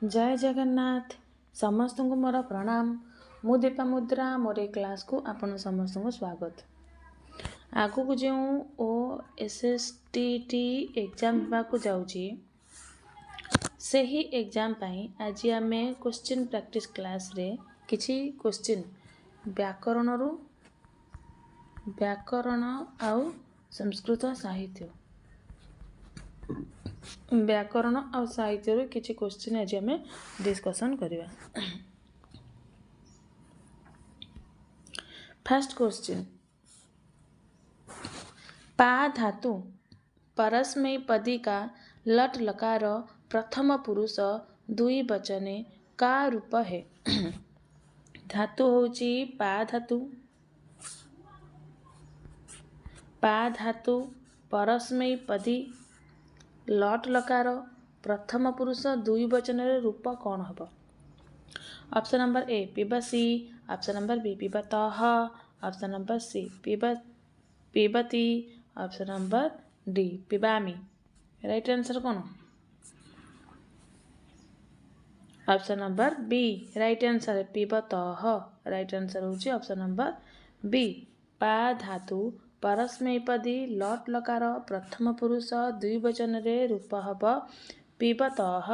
जय जगन्नाथ समस्त को मोर प्रणाम। मु दीपा मुद्रा मोर क्लास को आपण समस्त को स्वागत। आगु को जो OSSTT एग्जाम को जाऊँगी से ही एग्जाम पाई आज आम क्वेश्चन प्रैक्टिस क्लास रे किछि क्वेश्चन व्याकरण आउ संस्कृत साहित्य व्याकरण और साहित्य किसी क्वेश्चन आज आम डिस्कसन करवा। फर्स्ट क्वेश्चन पा धातु परस्मैपदी का लट लकार प्रथम पुरुष दुई वचने का रूप है। धातु होची पा धातु परस्मैपदी लट लकार प्रथम पुरुष दुई वचन रूप कौन हम? ऑप्शन नंबर ए पिबसी, ऑप्शन नंबर बी पिबतः, ऑप्शन नंबर सी पिबती, ऑप्शन नंबर डी पिबामी। राइट आंसर कौन? Option number B right answer है पिबतः। राइट आंसर होची ऑप्शन नंबर बी। पा धातु परस्मैपदी लट लकार प्रथम पुरुष दुई वचन रे रूप हब पिबतः।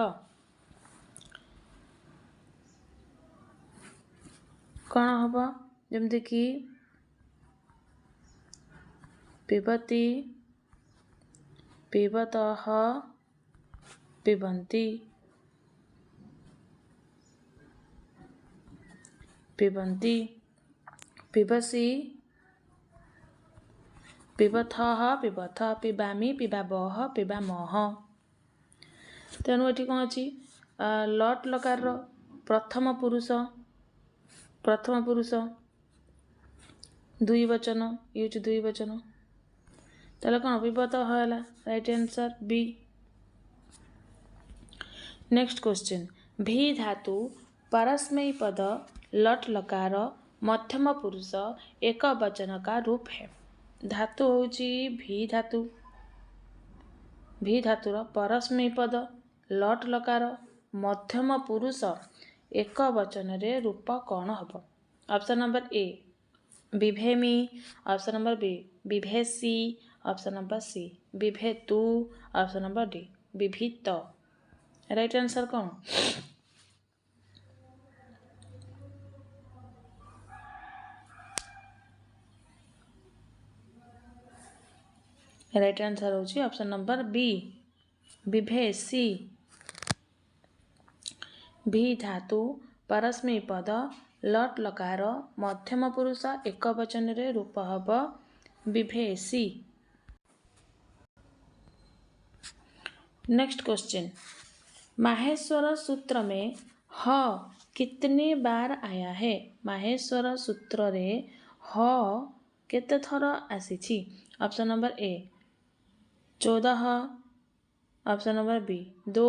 कौन हम? जमती कि पिबती, पिबतः, पिबन्ति, पिबन्ति, पिबसी, पिबथः, पिबथ, पिबामी, पिबाबह, पिबामह। तेणु ये कौन अच्छी लट लकार प्रथम पुरुष दुई वचन ये दुई वचन ताले कौन पिबतः है। Right answer B. Next question भी धातु परस्मैपद लट लकार मध्यम पुरुष एक वचन का रूप है। धातु होची भी धातुर परस्मैपद लट लकार मध्यम पुरुष एक वचन रे रूप कौन हम? ऑप्शन नंबर ए बिभेमी, ऑप्शन नंबर बी बिभेसी, ऑप्शन नंबर सी बिभेतु, ऑप्शन नंबर डी बिभित। राइट आंसर कौन? राइट आंसर होची ऑप्शन नंबर बी बिभेसी। भी धातु परस्मैपद लट लकार मध्यम पुरुष एक वचन रे रूप हब बिभेसी। नेक्स्ट क्वेश्चन माहेश्वर सूत्र में ह कितने बार आया है? माहेश्वर सूत्र रे ह केते थर आसीछि? Option number A 14, option number B 2,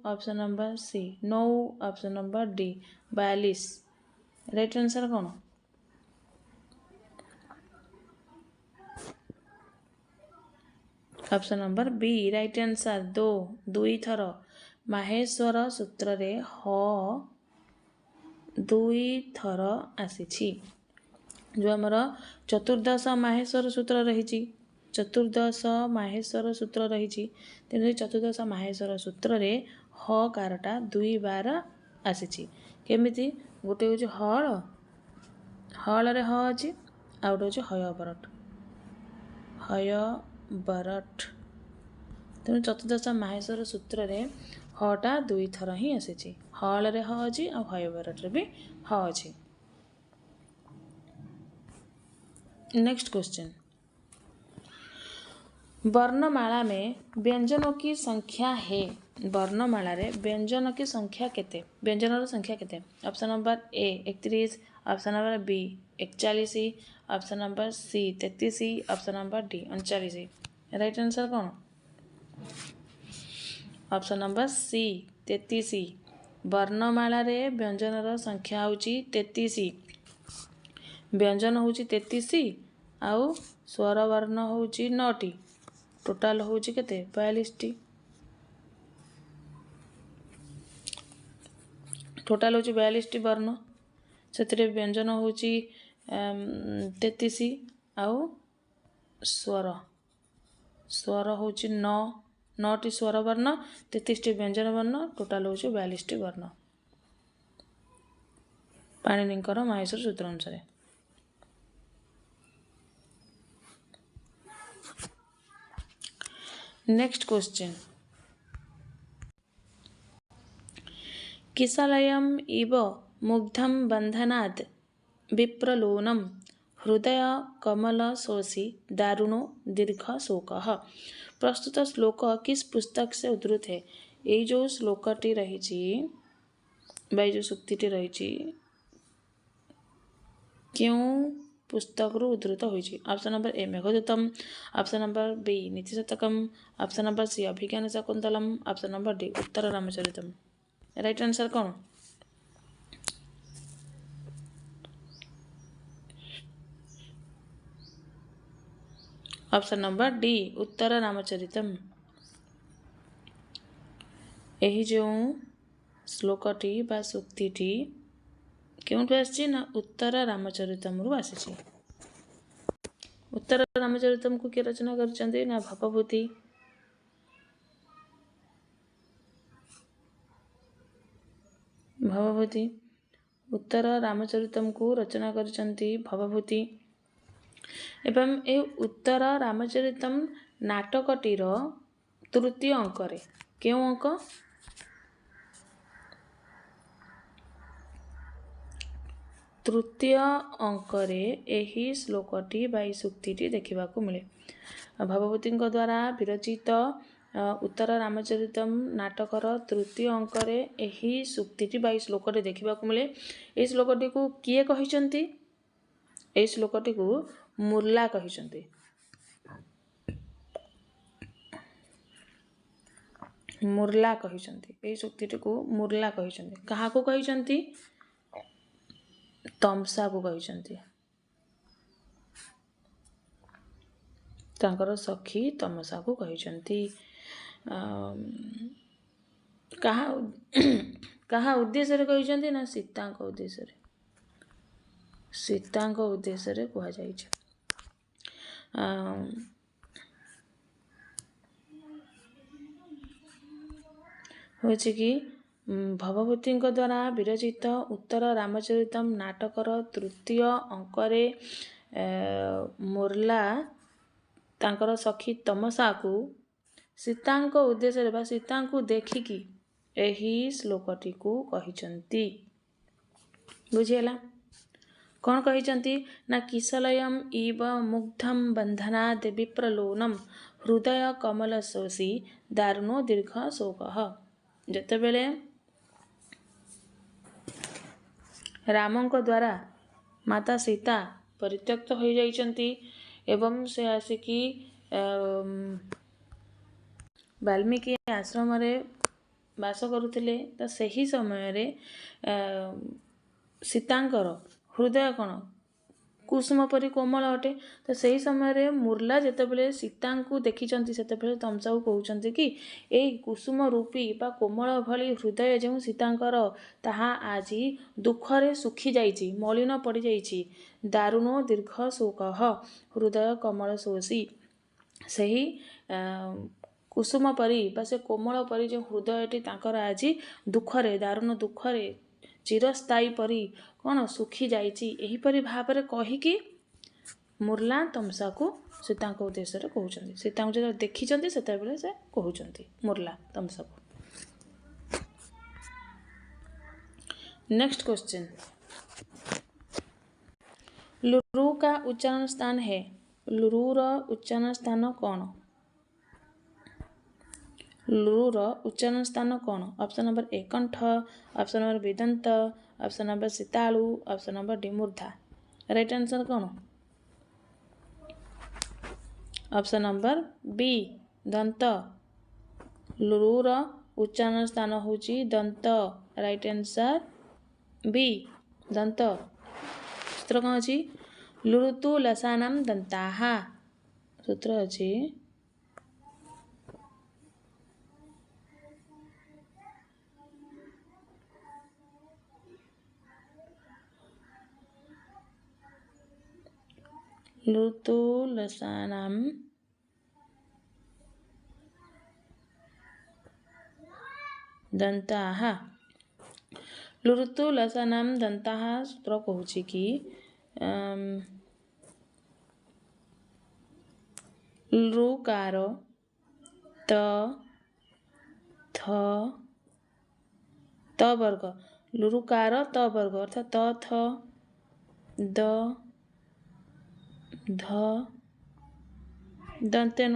option number C 9, option number D 42। Right answer कौन? Option number B right answer 2 दुई थर। माहेश्वर सूत्र रे ह दुई थर आसीछि। जो आमर चतुर्दश माहेश्वर सूत्र रही, चतुर्दश माहेश्वर सूत्र रही, तेणु चतुर्दश माहेश्वर सूत्र रे ह कारटा दुई बार आसीछि। केमिति? गोटे हूँ हल रे ह अच्छी आ गोटे हूँ हयबरठ। तेणु चतुर्दश माहेश्वर सूत्र रे हटा दुई थर ही आसीछि। हल रे ह अच्छी आ हयबरठ रे भी ह अच्छी। नेक्स्ट क्वेश्चन वर्णमाला में व्यंजनों की संख्या है। वर्णमाला रे व्यंजन की संख्या केते? व्यंजन संख्या केते? Option number A 31, option number B 41, option number C 33, option number D 39। Right answer कौन? Option number C 33। वर्णमाला रे व्यंजन संख्या होची 33। व्यंजन होची 33 आउ स्वर वर्ण होची 9टी। टोटाल होची केते 42टी। टोटाल हूँ 42 वर्ण से व्यंजन हूँ 33 आउ स्वर स्वर हूँ 9टी स्वर वर्ण 33टी व्यंजन वर्ण टोटाल हूँ 42 वर्ण पाणिनिकर माहेश्वर सूत्र अनुसार। नेक्स्ट क्वेश्चन किशालयम इव मुग्धम बंधनाद विप्रलोनम हृदय कमल शोषी दारुणो दीर्घ शोक। प्रस्तुत श्लोक किस पुस्तक से उद्धृत है? ये जो श्लोकटी रही जो सूक्तिटी रही क्यों पुस्तक रु उद्धृत होइछि? Option number A Meghadutam, option number B Nitishatakam, option number C Abhijnana Shakuntalam, option number D Uttara Ramacharitam. Right answer कौन? Option number D Uttara Ramacharitam. यही जो श्लोकटी बा सूक्तिटी क्योंठु आसी ना उत्तर रामचरितम रु आसी। उत्तर रामचरितम को किए रचना करछन्ती ना भवभूति भवभूति उत्तर रामचरितम को रचना करछन्ती भवभूति एवं ए उत्तर रामचरितम नाटकटीर तृतीय अंकरे क्यों अंक? तृतीय अंकरे यही श्लोकटी बा सूक्तिटी देखा मिले। भवभूति द्वारा विरचित उत्तर रामचरितम नाटकर तृतीय अंकरे यही सूक्तिटी बा श्लोकटी देखा मिले। ये श्लोकटी को किए कहिसंती? ए श्लोकटी को मुर्ला कहिसंती। मुर्ला कहिसंती ए सूक्तिटी को मुर्ला कहिसंती। कहा को कहिसंती? तमसा को कहिसंती। तांकर सखी तमसा को कहिसंती। कहा कहा उद्देश्य रे कहिसंती ना सीतांक उद्देश्य रे। सीतांक उद्देश्य रे कहा जाइछ। होछि कि भवभूति द्वारा विरचित उत्तर रामचरितम नाटकर तृतीय अंकरे मुर्ला तांकर सखी तमसा को सीतांक उद्देश्य बा सीता को देखिकी यही श्लोकटी को कहिचंती। बुझिला कौन कहिचंती ना किशलयम इव मुग्धम बंधनाद विप्रलोनम हृदय कमल शोषी दारुणो दीर्घ शोक। जेतेबेले रामंक द्वारा माता सीता परित्यक्त हो जाइछंती एवं से आसिकी वाल्मीकि आश्रम रे वास करुथिले तो सही समय रे सीतांकर हृदय कौन कुसुम परी कोमल अटे। तो सही समय रे मुर्ला जेतेबेले सीता को देखिचंती सेतेबेले तमसा को कहउचंती कि ए कुसुम रूपी बा कोमल भली हृदय जो सीतांकर ताहा आजी दुखरे सुखी जाइछि मलिन पड़ी जाइछि दारुणो दीर्घ शोक हृदय कमल शोषी। सही कुसुम परी बा से कोमल परी जो हृदयटी तांकर आजी दुखरे दारुण दुखरे चिरस्थायी परी कौन सुखी जाइछि एहीपरि भाव कहीकि मुर्ला तमसा को सीता उद्देश्य कहउचंती। सीता जो देखिचंती सेतेबेले से कहउचंती मुर्ला तमसा को। नेक्स्ट क्वेश्चन लुरु का उच्चारण स्थान है। लुरु रा उच्चारण स्थान कौन? लुरु रा उच्चारण स्थान कौन? ऑप्शन नंबर ए कंठ, ऑप्शन नंबर बी दंत, ऑप्शन नंबर सी तालु, ऑप्शन नंबर डी मूर्धा। राइट आंसर कौन? ऑप्शन नंबर बी दंत। लुरु रा उच्चारण स्थान होची दंत। राइट आंसर बी दंत। सूत्र कौन अछि? लुरुतु लसानाम दंताहा। सूत्र अछि लुतुलसानां दन्ताः। लुतुलसानां दन्ताः सूत्र कहूँ कि लुकार त थ त वर्ग लुरुकार त वर्ग अर्थात त थ द ध दंतेन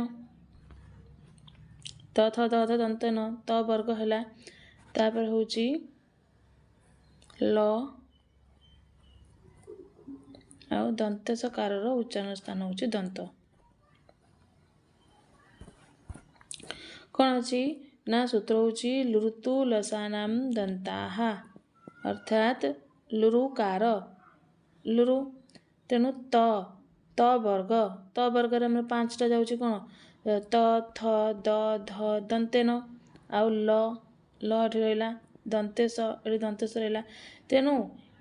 त थ द ध दंतेन त वर्ग है तापर हूँ ल आउ दंतेशकार उच्चारण स्थान हूँ दंत कौन अच्छी ना सूत्र हूँ लुतुलसानां दन्ताः अर्थात लुरुकार लुरु तेणु त वर्ग रे 5टा जाऊँगी कौन त थ द ध दंतेन आउ ल एठी रहा दंतेश ये दंतेश रहा तेणु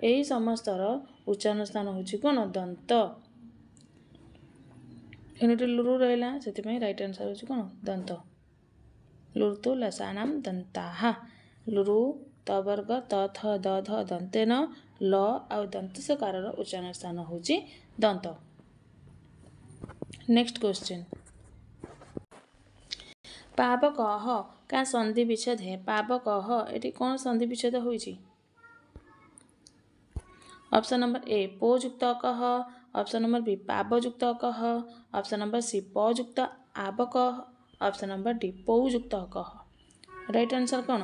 यही समस्तर उच्चारण स्थान हूँ कौन दंत एटी लुरु रहा से राइट आंसर हूँ कौन दंत लुतुलसानां दन्ताः लुरु त वर्ग त थ द ध दंतेन ल आउ दंतेशकार उच्चारण स्थान हूँ दंत। नेक्स्ट क्वेश्चन पावकः का संधि विच्छेद है पावकः ये कौन संधि विच्छेद होइछि ऑप्शन नंबर ए पोयुक्त कह ऑप्शन नंबर बी पावयुक्त कह ऑप्शन नंबर सी पयुक्त आवक ऑप्शन नंबर डी पौयुक्त कह राइट आंसर कौन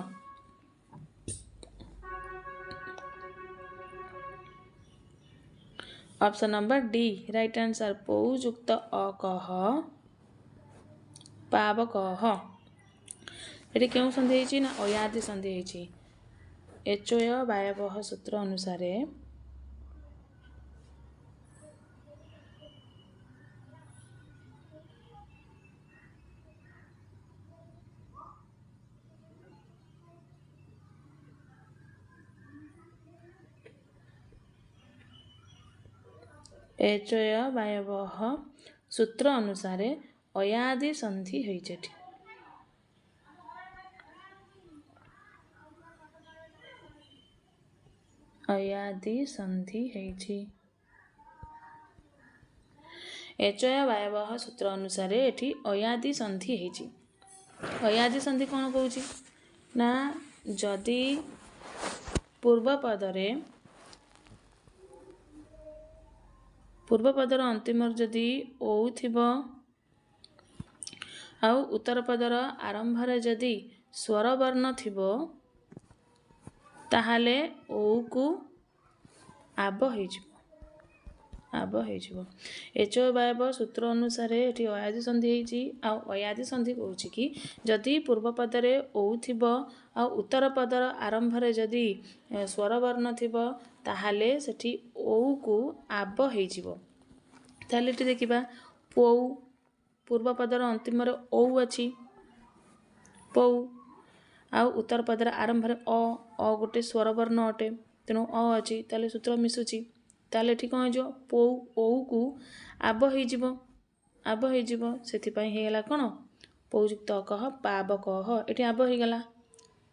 option number D right answer पौयुक्त अकह पावकः ये क्यों संधि है ना अयादि संधि है एचोय वायवह सूत्र अनुसार एचोय वायवह सूत्र अनुसार अयादि संधि होइछि अयादि संधि होइछि एचय वायवह सूत्र अनुसार एठी अयादि संधि होइछि अयादि संधि कौन कहूँ ना जदि पूर्वपदर अंतिम जदि ओ थिबो आउ उत्तर पदर आरंभ जदि स्वर वर्ण थिबो ताहाले ओ को आब हो एचो वायव सूत्र अनुसार ये अयादि संधि होइछि आ अयादि संधि कहूँ कि जदि पूर्वपदरे ओ थिबो आ उत्तर पदर आरंभ जदि स्वर वर्ण थिबो ताहाले सेठी ओ को आब हो ताले देखिबा पौ पूर्वपदर अंतिम ओ अच्छी पौ आ उत्तर पदर आरंभ अ गोटे स्वर वर्ण अटे तेणु अ अच्छी ताले सूत्र मिशुची ताले ठीक कौन हो पौ ओ को आब हो सेथिपाई हेगला कौन पौयुक्त कह पावकः एठी आब होगला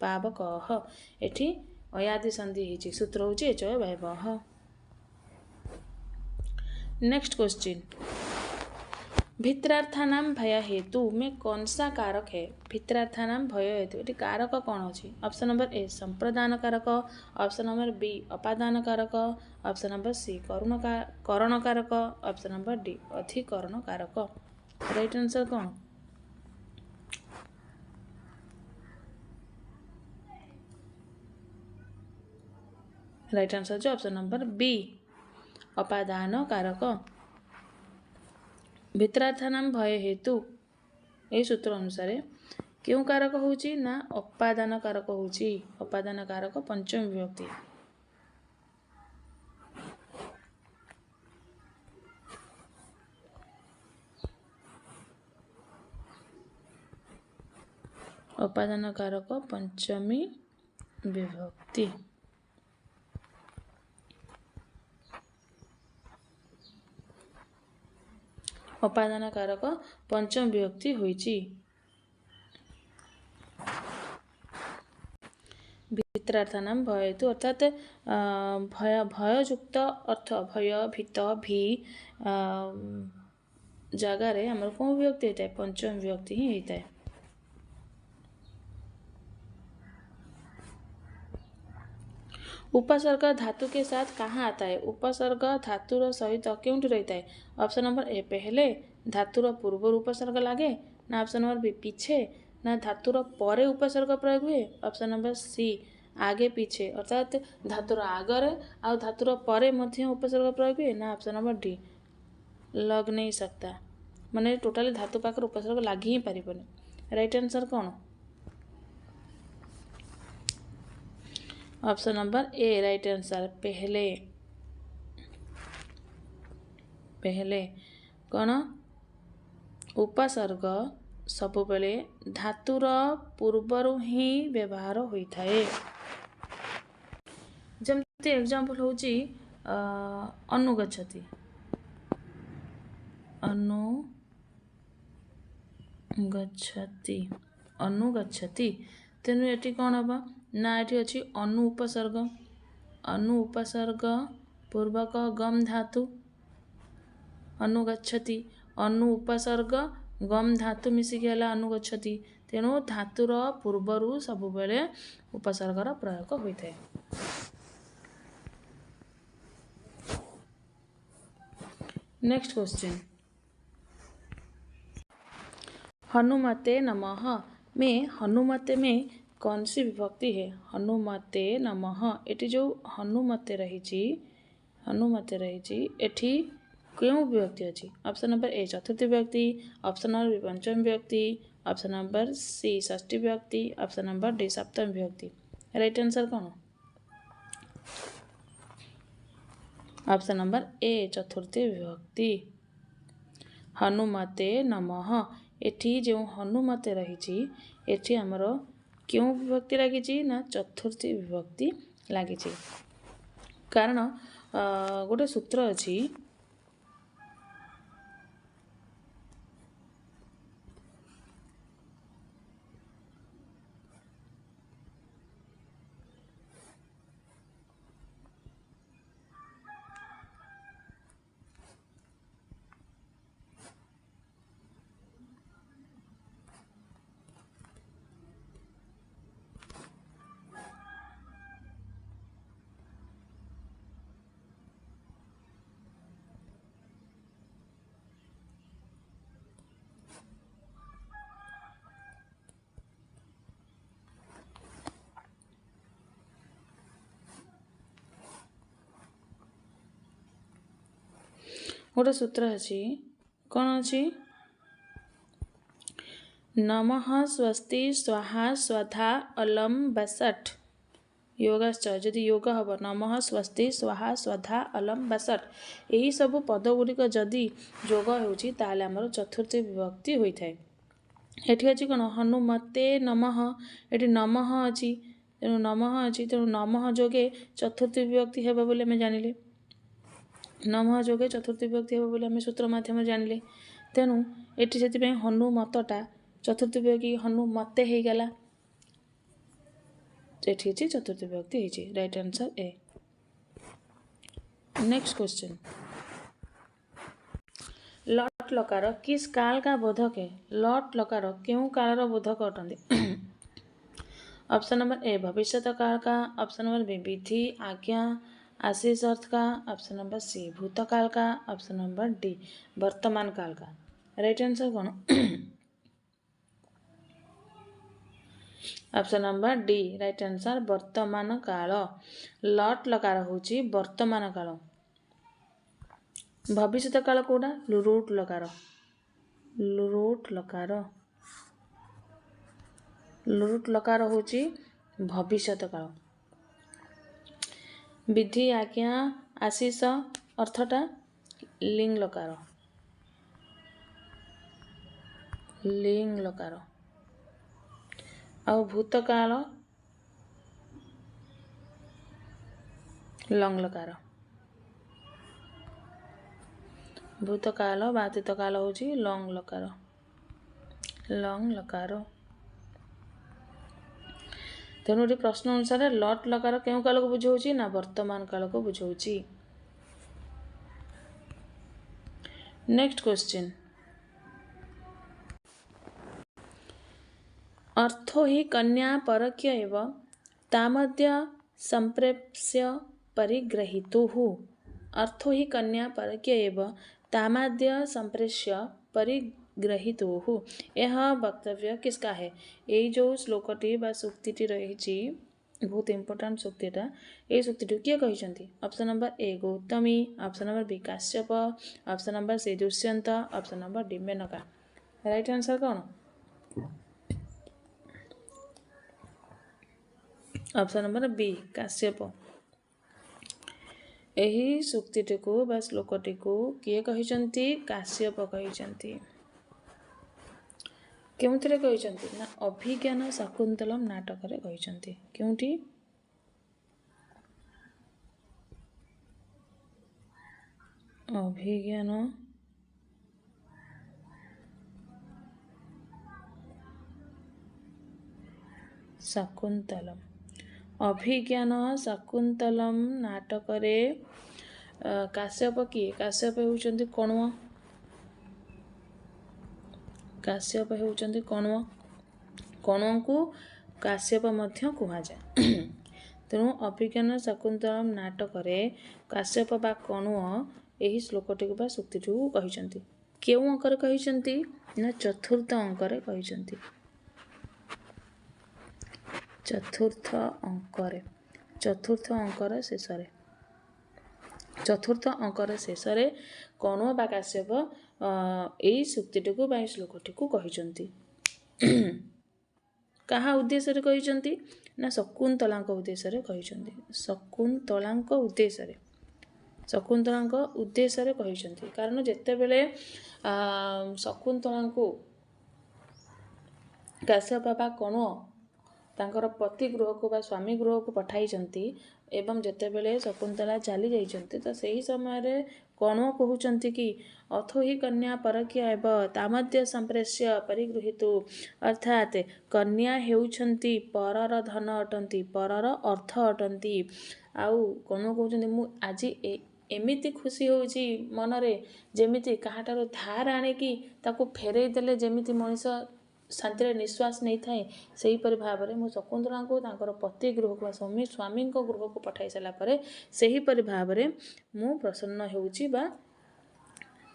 पावकः एठी अयादि संधि होइछि सूत्र होछि एचय वायवः। नेक्स्ट क्वेश्चन भित्रार्थानां भय हेतु में कौन सा कारक है भित्रार्थानां भय हेतु ये कारक कौन अच्छी ऑप्शन नंबर ए संप्रदान कारक ऑप्शन नंबर बी अपादान कारक ऑप्शन नंबर सी करण कारक ऑप्शन नंबर डी अधिकरण कारक राइट आंसर कौन राइट आंसर जो ऑप्शन नंबर बी अपादान कारक भित्रार्थानां भय हेतु ये सूत्र अनुसार क्यों कारक होउची ना अपादान कारक होउची अपादान कारक पंचम विभक्ति अपादान कारक पंचमी विभक्ति अपादान कारक पंचम विभक्ति होइछि। भित्रार्थानाम भय हेतु अर्थात भययुक्त अर्थ भय भीत भी जगार आमर कौन विभक्ति होता है पंचम विभक्ति ही होता है। उपसर्ग धातु के साथ कहाँ आता है? उपसर्ग धातुर सहित क्योंठि रहता है? ऑप्शन नंबर ए पहले, धातुर पूर्व उपसर्ग लागे ना, ऑप्शन नंबर बी पीछे ना, धातुर परे उपसर्ग प्रयोग हुए, ऑप्शन नंबर सी आगे पीछे अर्थात धातुर आगरे आ धातुर परे मध्य उपसर्ग प्रयोग हुए ना, ऑप्शन नंबर डी लग नहीं सकता माने टोटाली धातु पाकर उपसर्ग लगी ही पारिबनी। राइट आंसर कौन? ऑप्शन नंबर ए राइट आंसर पहले। पहले कौन? उपसर्ग सबुबले धातुर पूर्वरु ही व्यवहार होता है। जमती एग्जांपल होची अनुगच्छति अनुगच्छति अनुगच्छति तेणु एटी कौन हम ना एटी अच्छी अनु उपसर्ग पूर्वक गम धातु अनुगच्छति अनु उपसर्ग गम धातु मिसिकी है अनुगच्छति तेणु धातुर पूर्वरु सबुबले उपसर्गर प्रयोग होता है। नेक्स्ट क्वेश्चन, हनुमते नमः में हनुमते में कौन सी विभक्ति है? हनुमते नमः एटी जो हनुमते रही एठी क्यों विभक्ति अच्छी? ऑप्शन नंबर ए चतुर्थी विभक्ति, ऑप्शन नंबर बी पंचम विभक्ति, ऑप्शन नंबर सी षष्ठी विभक्ति, ऑप्शन नंबर डी सप्तम विभक्ति। राइट आंसर कौन? ऑप्शन नंबर ए चतुर्थी विभक्ति। हनुमते नमः एठी जो हनुमते रही एठी आमर क्यों विभक्ति लगी ना चतुर्थी विभक्ति लगी। कारण गोटे सूत्र अच्छी गोटे सूत्र अच्छी कौन अच्छी नमः स्वस्ति स्वाहा स्वधा अलम बसठ योगाश्च जदि योग हम नमः स्वस्ति स्वाहा स्वधा अलम बसठ यही सब पद गुड़िक जदि जोग होची ताले आमर चतुर्थी विभक्ति होता है। एठी अच्छी कौन हनुमते नमः एठी नमः अच्छी तेणु नमः अच्छी तेणु नमः जोगे चतुर्थी विभक्ति हेबा बोली आमे जानिले नमः जोगे चतुर्थी विभक्ति हेबा बोली आमे सूत्र माध्यम जानिले तेणु एठी सेति हनुमतटा चतुर्थी विभक्ति हनुमते हो गला एठी अच्छी चतुर्थी विभक्ति होती। Right answer A. Next question, लट लकार किस काल का बोधक है? लट लकार क्यों काल बोधक अटंती? ऑप्शन नंबर ए भविष्यत काल का, ऑप्शन नंबर बी विधि आज्ञा आशीष अर्थ का, ऑप्शन नंबर सी भूतकाल का, ऑप्शन नंबर डी वर्तमान काल का। राइट आंसर कौन? Option number D right answer वर्तमान काल। लट लकार होची वर्तमान काल। भविष्यत काल कोडा रूट लकार लूट लकार होची भविष्यत काल। विधि आज्ञा आशीष अर्थटा लिंग लकार और भूतकाल लंग लकार। भूतकाल बातीतकाल होची लंग लकार लंग लकार। तेणु ये प्रश्न अनुसार लट लकार केउं काल को बुझाऊँ ना वर्तमान काल को बुझाऊँ। नेक्स्ट क्वेश्चन अर्थो हि कन्या परक्य एव तामद्य संप्रेप्स्य परिग्रहीतुः। अर्थो हि कन्या परक्य एव तामाद्य संप्रेष्य परिग्रहीतुः। यह वक्तव्य किसका है? ये जो श्लोकटी बा सूक्तिटी रही बहुत इंपोर्टेंट सूक्तिटा। ये सूक्तिटी किए कही? Option number A Gautami, option number B Kashyap, option number C Dushyant, option number D Menaka. Right answer कौन? Option number B Kashyap. यही सूक्तिटी को बा श्लोकटी को किए कही? काश्यप कही। केउथिरे कही ना अभिज्ञान शाकुंतलम नाटक रे कही। केउठी? अभिज्ञान शाकुंतलम। अभिज्ञान शाकुंतलम नाटक रे काश्यप किए? काश्यप होउचंती कण्व। काश्यप होउचंती कण्व। कण्व को काश्यप मध्य कुहा जाए। तेणु अभिज्ञान शाकुंतलम नाटक रे काश्यप बा कण्व यही श्लोकटी बा सूक्ति कही। केउ अंकर कही? ना चतुर्थ अंकर कही। चतुर्थ अंकर शेष चतुर्थ अंकर शेष कण्व बा काश्यप यही सूक्तिटी को बा श्लोकटी को कही। कहा उद्देश्य कही? ना शकुंतला उद्देश्य कही। शकुंतला उद्देश्य कही। कारण जेतेबेले शकुंतला काश्यप बा कण्व तांकर पति गृह को बा स्वामी गृह को पठाई एवं जेतेबेले शकुंतला चली जाइछन्ति तो सही समय रे कण्व कहउछन्ति कि अथो हि कन्या परक्या एव तामद्य संप्रेष्य परिगृहीतु। अर्थात कन्या हेउछन्ति परर धन अटन्ति, परर अर्थ अटन्ति। आउ कण्व कहउछन्ति मु आजि एमिति खुशी होउछि मनरे जेमिति काहाटारो धार आनिकी ताकू फेरई देले जेमिति मनिष शांति निश्वास नहीं थाए सही परि भाव में शकुंतला को तांकर पति गृह को स्वामी गृह को पठाई सारा पर सही परि भाव में मु प्रसन्न होउछि बा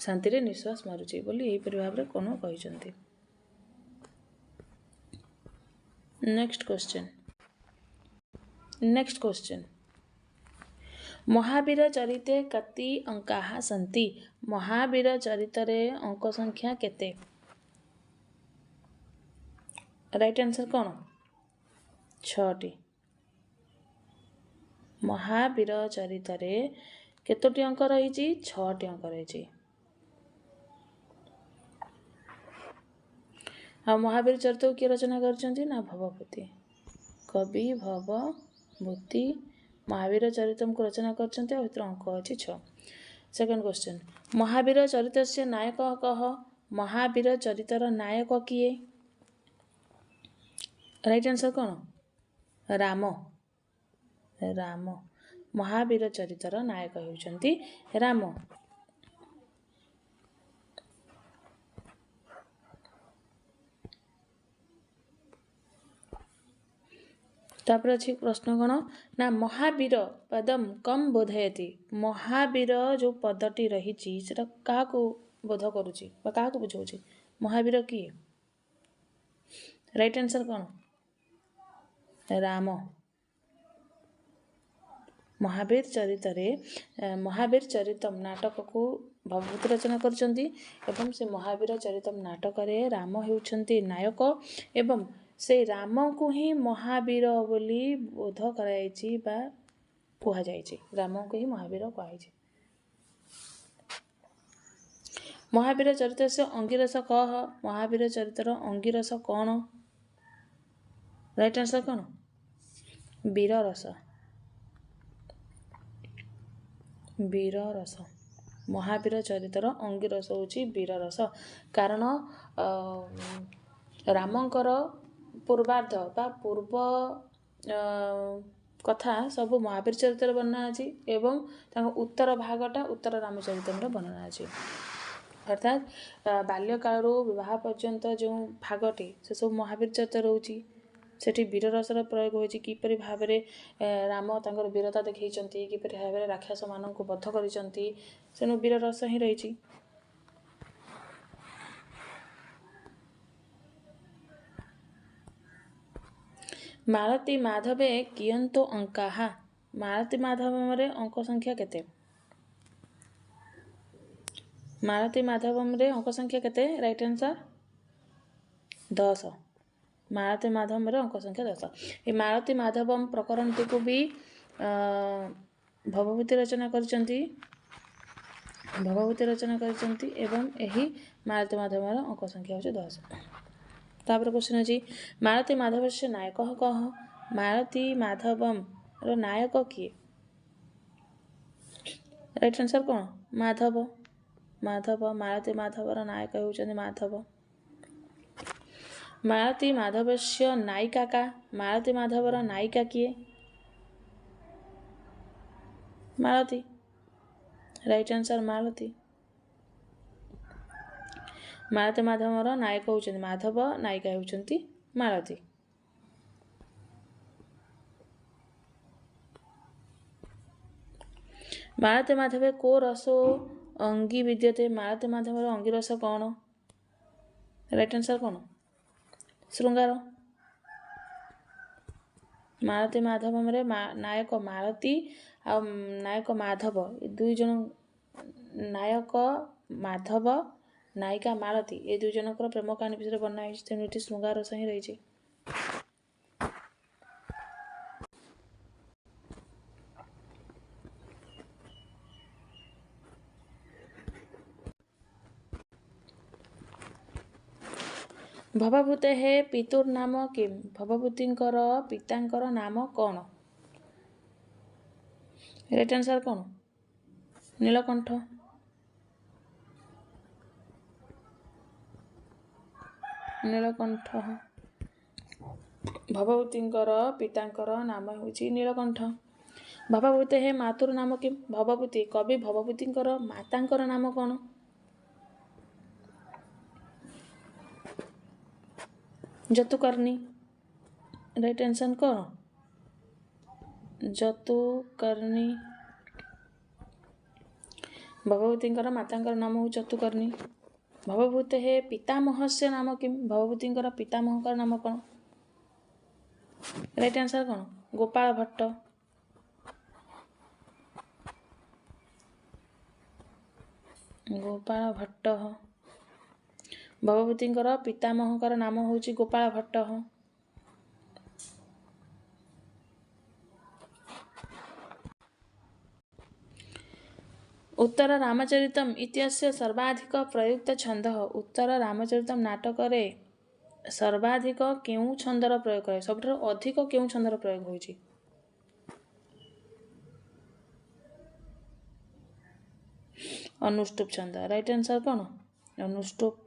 शांति निश्वास मारुछि बोली एही परि भाव में कोन कहिसंती। नेक्स्ट क्वेश्चन महावीर चरिते कति अंकाः सन्ति? महावीर चरितरे अंक संख्या केते? राइट आंसर कौन? 6टी। महावीर चरितरे केतोटी अंक रही? 6टी अंक रही। हाँ महावीर चरित किए रचना करछन्ति ना भवभूति। कवि भवभूति महावीर चरितम को रचना करछन्ति और इतर अंक अछि 6। सेकंड क्वेश्चन महावीर चरितस्य नायक कह? महावीर चरितर नायक किए? राइट आंसर कौन? राम। महावीर चरितर नायक होउछन्ति राम। तापर अछि प्रश्न कौन ना महावीर पदम कम बोधयति? महावीर जो पदटी रही सेटा काहा को बोध करूची बा काहा को बुझाउची? महावीर किए? राइट आंसर कौन? राम। महावीर चरितम नाटक को भवभूति रचना करछन्ति एवं से महावीर चरितम नाटक रे राम हेउछन्ति नायक एवं से राम को ही महावीर बोली बोध कराइछि बा कुहा जाइछि। राम को ही महावीर कहाइछि। महावीर चरित से अंगिरस कह? महावीर चरितर अंगिरस कौन? राइट आंसर कौन? वीर रस। महावीर चरितर अंगिरस होची वीररस कारण रामंकर पूर्वार्ध बा पूर्व कथा सब महावीर चरित्र वर्णना अछि एवं उत्तर भागटा उत्तर रामचरित्र वर्णना अछि अर्थात बाल्यकाल विवाह पर्यंत जो भागटी से सब महावीर चरित्र रोची सेठी वीररसर प्रयोग होइछि किपरि भाबरे राम तांकर वीरता देखैचंती किपरि भाबरे राक्षस माननकु बद्ध करिचंती सेनु वीररस ही रहिछि। मालती माधवे कियंतो अंकाहा मालती माधवम रे अंक संख्या केते मालती माधवम रे अंक संख्या केते राइट आंसर 10 मालती माधवम रे अंक संख्या 10 ए मालती माधवम प्रकरणटी को भी भवभूति रचना करचंती एवं एही मालती माधवम रे अंक संख्या होचे 10 तापर क्वेश्चन अछि मालती माधवस्य नायकः कः मालती माधवम रो नायक किए राइट आंसर कोन माधव मालती माधवर नायक होचंदी माधव मालती माधवस्य नायिका का मालती माधवर नायिका किए मालती राइट आंसर मालती मालती माधवर नायक होचंदी माधव नायिका होचंती मालती। मालती माधवे को रसो अंगी विद्यते मालती माधवर अंगी रस कौन राइट आंसर कौन श्रृंगार मालती माधव रे नायक मालती आ नायक माधव दुई जन नायक माधव नायिका मालती ए दुई जनकर प्रेम कहानी विषय वर्णना होइछि तेणु एठी श्रृंगार रस ही रहिछि। भवभूते हे पितुर नाम किम भवभूतिंकर पितांकर नाम कौन राइट आंसर कौन नीलकंठ भवभूतिंकर पितांकर नाम होची नीलकंठ। भवभूते हे मातुर नाम किम भवभूति कवि भवभूतिंकर मातांकर नाम कौन जतुकर्णी राइट आंसर कौन जतुकर्णी भवभूतिंकर मातांकर नाम हो जतुकर्णी। भवभूते हे पितामहस्य नाम किम भवभूतिंकर पितामहकर नाम कौन राइट आंसर कौन गोपाल भट्ट भवभूतिंकर पितामहकर नाम होची गोपाल भट्ट। उत्तर रामचरितम इत्यस्य सर्वाधिक प्रयुक्त छंदः उत्तर रामचरितम नाटक रे सर्वाधिक केउ छंदर प्रयोग करे सबठारु अधिक केउ छंदर प्रयोग होइछि अनुष्टुप छंद राइट आंसर कौन अनुष्टुप।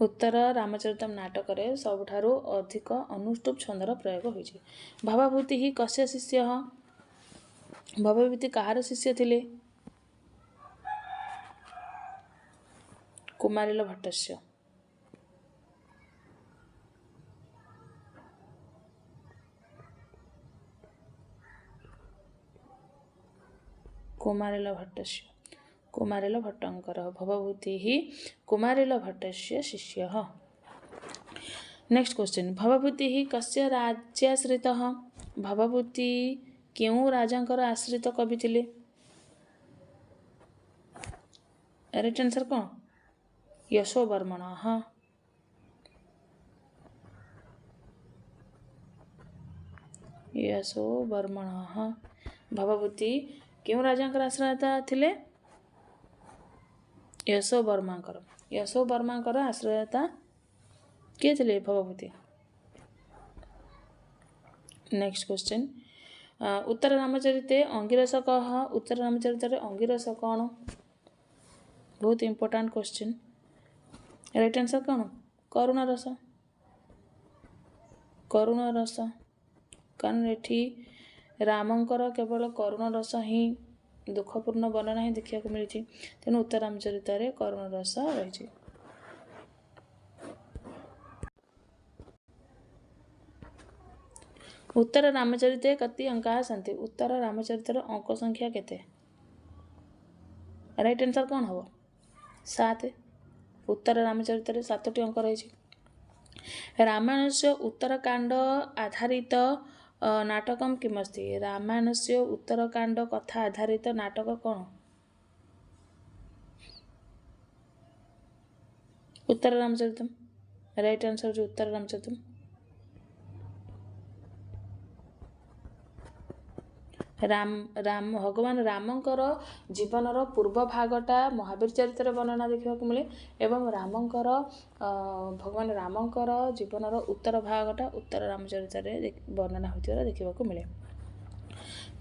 उत्तर रामचरितम नाटक रे सबठारु अधिक अनुष्टुप छंदर प्रयोग होइछि। भवभूति ही कस्य शिष्य भवभूति कहार शिष्य थिले कुमारिल भट्टस्य कुमारिल भट्टंकर भवभूति ही कुमारिल भट्टस्य शिष्यः। नेक्स्ट क्वेश्चन भवभूति ही कस्य राज्याश्रितः भवभूति केउ राजांकर आश्रित कवि थिले राइट आंसर कौन यशोवर्मणः भवभूति केउ राजांकर आश्रयता थिले यशोवर्मांकर आश्रयता किए थिले भवभूति। नेक्स्ट क्वेश्चन उत्तर रामचरिते अंगिरस कह उत्तर रामचरित अंगिरस कौन बहुत इंपोर्टाट क्वेश्चन राइट आंसर कौन करुण रस कारण एठी रामंकर केवल करुण रस ही दुखपूर्ण वर्णना ही देखा मिली तेणु उत्तर रामचरित करुण रस रही। उत्तर रामचरित कति अंका सन्ति उत्तर रामचरित अंक संख्या केते राइट आंसर कौन हम 7 उत्तर रामचरित 7टी अंक रही। रामायण से उत्तरकांड आधारित नाटकम किमस्ति रामायण से उत्तरकांड कथा आधारित नाटक कौन उत्तर रामचरितम राइट आंसर जो उत्तर रामचरितम। राम भगवान रामंकर जीवनर पूर्व भागटा महावीर चरित्र वर्णना देखा मिले एवं रामंकर भगवान रामंकर जीवनर उत्तर भागटा उत्तर रामचरित वर्णना होता देखा मिले।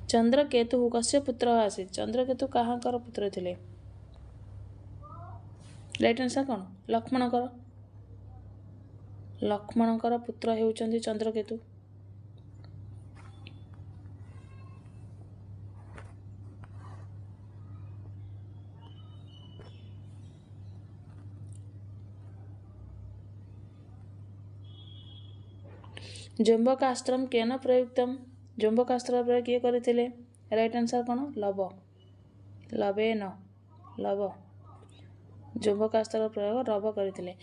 चंद्रकेतु कस्य पुत्र आसी चंद्रकेतु कहांकर पुत्र थिले राइट आंसर कौन लक्ष्मणकर पुत्र हेउचंदी चंद्रकेतु। जम्बकास्त्रम केन प्रयुक्तम जम्बकास्त्र प्रयोग किए करथिले राइट आंसर कौन लवेन लव जम्बकास्त्र प्रयोग लव करथिले।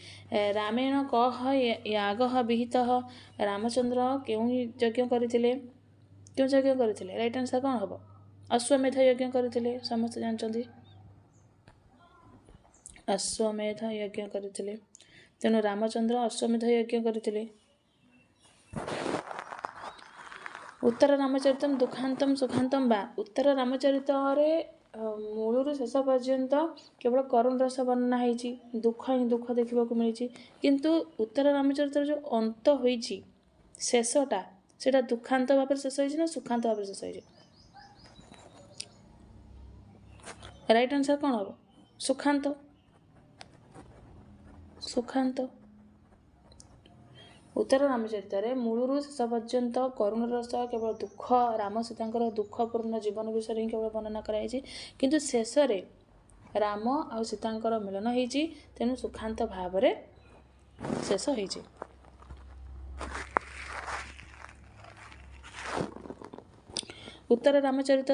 रामेण कह याग विहित रामचंद्र क्यों यज्ञ करथिले क्यों यज्ञ करथिले राइट आंसर कौन हम अश्वमेध यज्ञ करथिले समस्त जानचंदी अश्वमेध यज्ञ करथिले तेणु रामचंद्र अश्वमेध यज्ञ करथिले। उत्तर रामचरितम दुखांतम सुखांतम बा उत्तर रामचरित मूलर शेष पर्यंत केवल करुण रस वर्णना होती दुख ही दुख देखा मिली किंतु उत्तर रामचरित जो अंत होती शेषटा से दुखांत भाव शेष होती ना सुखांत भाव शेष होती राइट आंसर कौन हम सुखांत। उत्तर रामचरित मूलर शेष पर्यंत करुण रस केवल दुख राम सीता दुखपूर्ण जीवन विषय ही केवल वर्णना कराई किंतु शेष राम आ सीता मिलन होती तेणु सुखांत भाव शेष होती। उत्तर रामचरित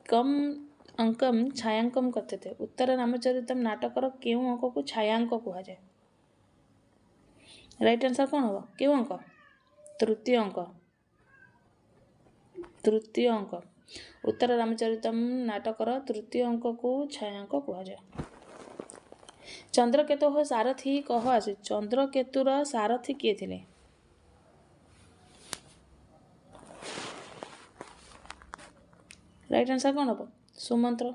कम अंकम छायांकम कथ्यते उत्तर रामचरित नाटकर क्यों अंक को छायांक कहुए राइट आंसर कौन हम क्यों अंक तृतीय अंक उत्तर रामचरितम नाटकर तृतीय अंक को छायांक कहुए। चंद्रकेतु सारथी कह आसी चंद्रकेतुर सारथी किए थिले राइट आंसर कौन हम सुमंत्र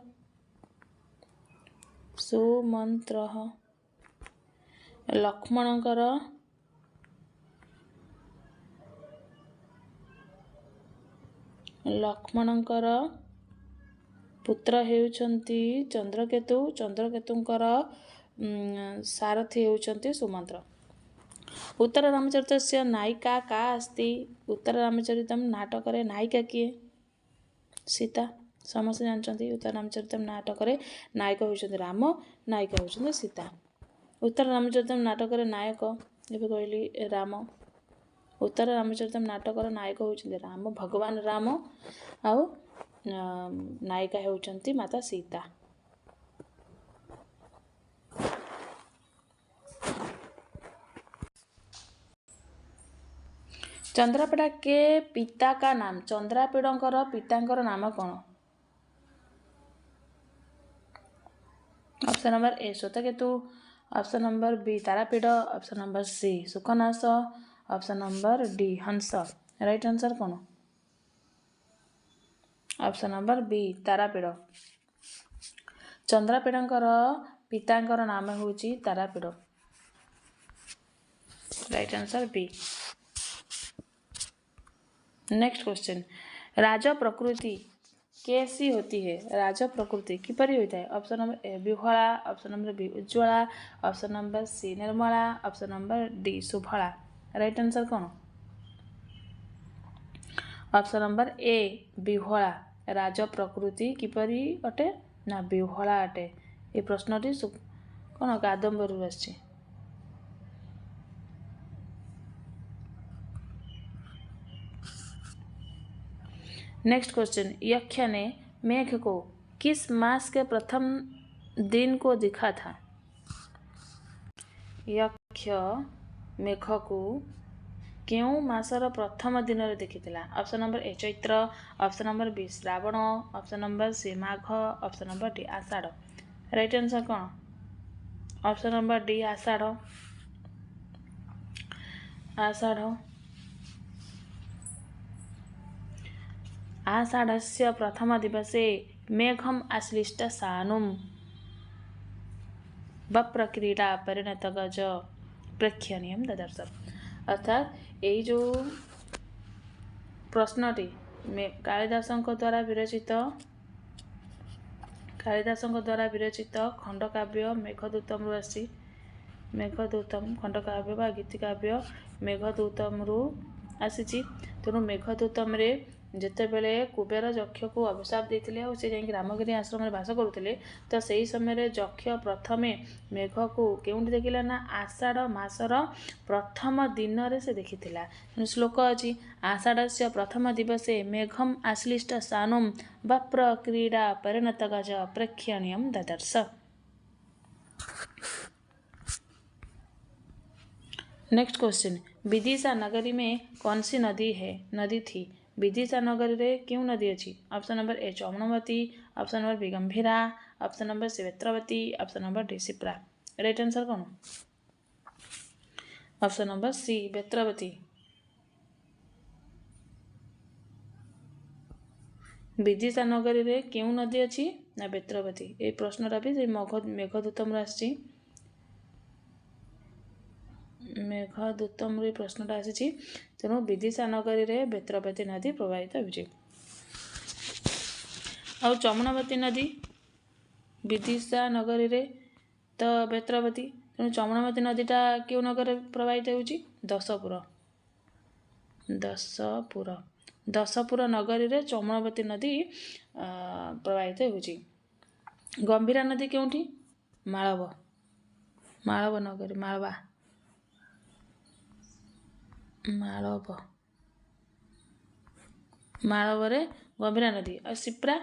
लक्ष्मणंकर पुत्र हेउचंती चंद्रकेतु चंद्रकेतुंकर सारथी हेउचंती सुमंत्र। उत्तर रामचरित नायिका का अस्ति उत्तर रामचरितम नाटक नायिका किए सीता समस्त जानते उत्तर रामचरित नाटक नायक होती राम नायिका होती सीता। उत्तर रामचरित नाटक नायक ये कहली राम उत्तर रामचरित नाटक नायक होती राम भगवान राम आउ नायिका होती माता सीता। चंद्रापेड़ा के पिता का नाम चंद्रापेड़कर पितांकर नाम कौन option number A Shvetaketu option number B Tarapid option number C Sukhnash option number D Hans right answer कौन ऑप्शन नंबर बी तारापीड़ चंद्रापेड़कर पितांकर नाम होची Tarapid right answer B. Next question राज प्रकृति कैसी होती है? राज प्रकृति किपरि होता है? ऑप्शन नंबर ए विह्वला, ऑप्शन नंबर बी उज्ज्वला, ऑप्शन नंबर सी निर्मला, ऑप्शन नंबर डी शुभला। राइट आंसर कौन? Option number A विह्वला। राज प्रकृति किपरि अटे? ना विह्वला अटे। ये प्रश्नटी कौन कादम्बरी आछि। नेक्स्ट क्वेश्चन, यक्ष ने मेघ को किस मास के प्रथम दिन को दिखा था? यक्ष मेघ को क्यों मासर प्रथम दिन रे देखिथिला? Option number A Chaitra, option number B Shravan, option number C Magh, option number D Ashadh. Right answer कौन? Option number D Ashadh. Ashadh आषाढ़स्य प्रथम दिवसे मेघम आश्लिष्ट सानुम वप्रक्रीड़ा परिणत गज प्रेक्षणीय ददर्श। अर्थात यही जो प्रश्नटी कालिदासଙ୍କ द्वारा विरचित खंडकाव्य मेघदूतम आसी। मेघदूतम खंडकाव्य बा गीतिकाव्य मेघदूतम आसी। तेणु मेघदूतम रे जितेबले कुबेर यक्ष को अभिशाप देते और सी जाकि रामगिरी आश्रम में बास करुले, तो से समय यक्ष प्रथमे मेघ को केउंठी देखिला ना आषाढ़ मासर प्रथम दिन रे से देखिथिला। श्लोक अछि आषाढ़स्य प्रथम दिवसे मेघम आश्लिष्ट सानुम वप्र क्रीड़ा परिणत गज प्रेक्षणीयम ददर्श। नेक्स्ट क्वेश्चन, विदिशा नगरी में कौन सी नदी थी? विदिशा नगरी रे क्यों नदी अच्छी? Option number A Charmanvati, option number B Gambhira, option number C Betravati, option number D Shipra. Right answer कौन? Option number C Betravati. Vidisha नगरी रे क्यों नदी अच्छी? ना बेत्रवती। ये प्रश्नटा भी मेघदूतम आसी। मेघदूतम प्रश्नटा आसी। तेणु विदिशा नगरी रे बेत्रवती नदी प्रवाहित होउछि। आ चमनवती नदी विदिशा नगरी रे तो बेत्रवती, तेणु चमनवती नदीटा क्यों नगर प्रवाहित होउछि? दशपुर नगरी रे चमनवती नदी प्रवाहित होउछि। गंभीरा नदी केउंठी? माळव नगरी माळवरे गंभीरा नदी। और शिप्रा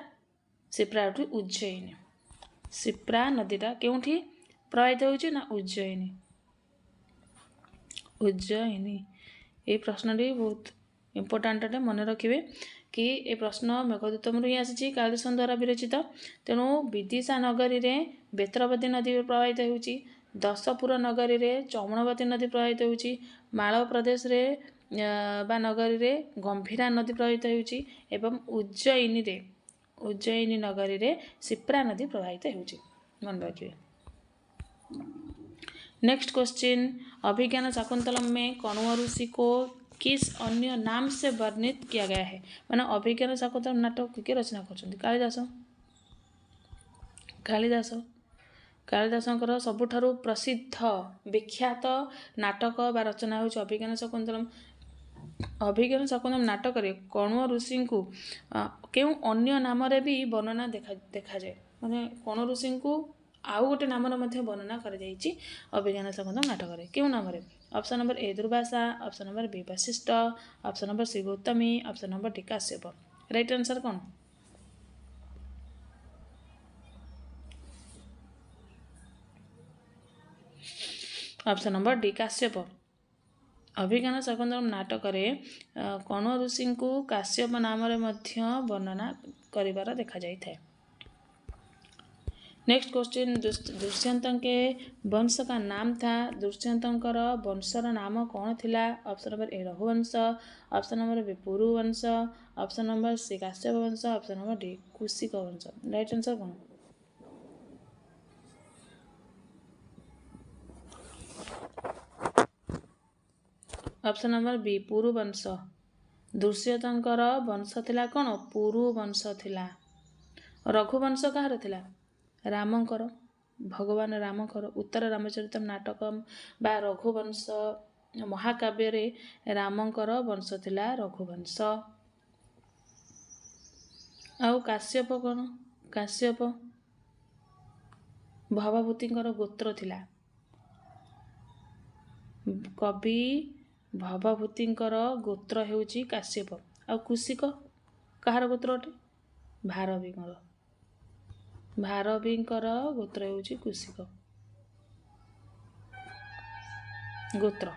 उज्जयिनी। शिप्रा नदीटा केउंठी प्रवाहित होउछि? ना उज्जयिनी। ये प्रश्नटी बहुत इम्पोर्टाट अटे, मन रखिए कि ये प्रश्न मेघदूतम ही आसी कालिदास द्वारा विरचित। तेणु विदिशा नगरी रे बेत्रवती नदी प्रवाहित होउछि, दशपुर नगरी रे चमनवती नदी प्रवाहित होउछि, माळव प्रदेश रे बा नगरी रे गंभीरा नदी प्रवाहित होउछि एवं उज्जयिनी नगरी रे शिप्रा नदी प्रवाहित होउछि। मन रखिए। नेक्स्ट क्वेश्चन, अभिज्ञान शाकुंतलम में कण्व ऋषि को किस अन्य नाम से वर्णित किया गया है? माने अभिज्ञान शाकुंतलम नाटक किए रचना करछन्ती? कालिदासଙ୍କର सबुठारु प्रसिद्ध विख्यात नाटक बा रचना होउछि अभिज्ञान शाकुंतलम। अभिज्ञान शाकुंतलम नाटक रे कण्व ऋषि को केउ अन्य नाम रे भी वर्णना देखा जाए। माने कण्व ऋषि को आउ गोटे नाम वर्णना कर अभिज्ञान शाकुंतलम नाटक रे। केउ नाम रे? Option number A Durvasa, option number B Vashishtha, option number C Gautami, option number D Kashyap. Right answer कौन? Option number D Kashyap. Abhijnana Shakuntalam नाटक रे कण्व ऋषि को काश्यप नाम रे मध्य वर्णना करिवार देखा जाय थाए। नेक्स्ट क्वेश्चन, दुष्यंत के वंश का नाम था। दुष्यंतर वंशर नाम कौन थिला? Option number A Raghuvansh, option number B Puruvansh, option number C Kashyap वंश, ऑप्शन नंबर डी कुशिक वंश। राइट आंसर कौन? Option number B Puruvansh. दुष्यंतर वंश थिला कौन पुरु वंश थिला। रघुवंश कहार थिला रामंकर भगवान रामंकर। उत्तर रामचरित नाटक बा रघुवंश महाकाव्य रे रामंकर वंश थिला रघुवंश। आउ काश्यप कौन काश्यप भवभूतिंकर गोत्र थिला। कवि भवभूतिंकर गोत्र हेउची काश्यप। आउ कुशिक कहार गोत्र अटे भारवींकर। भारवींकर गोत्र हेउची कुशिक गोत्र।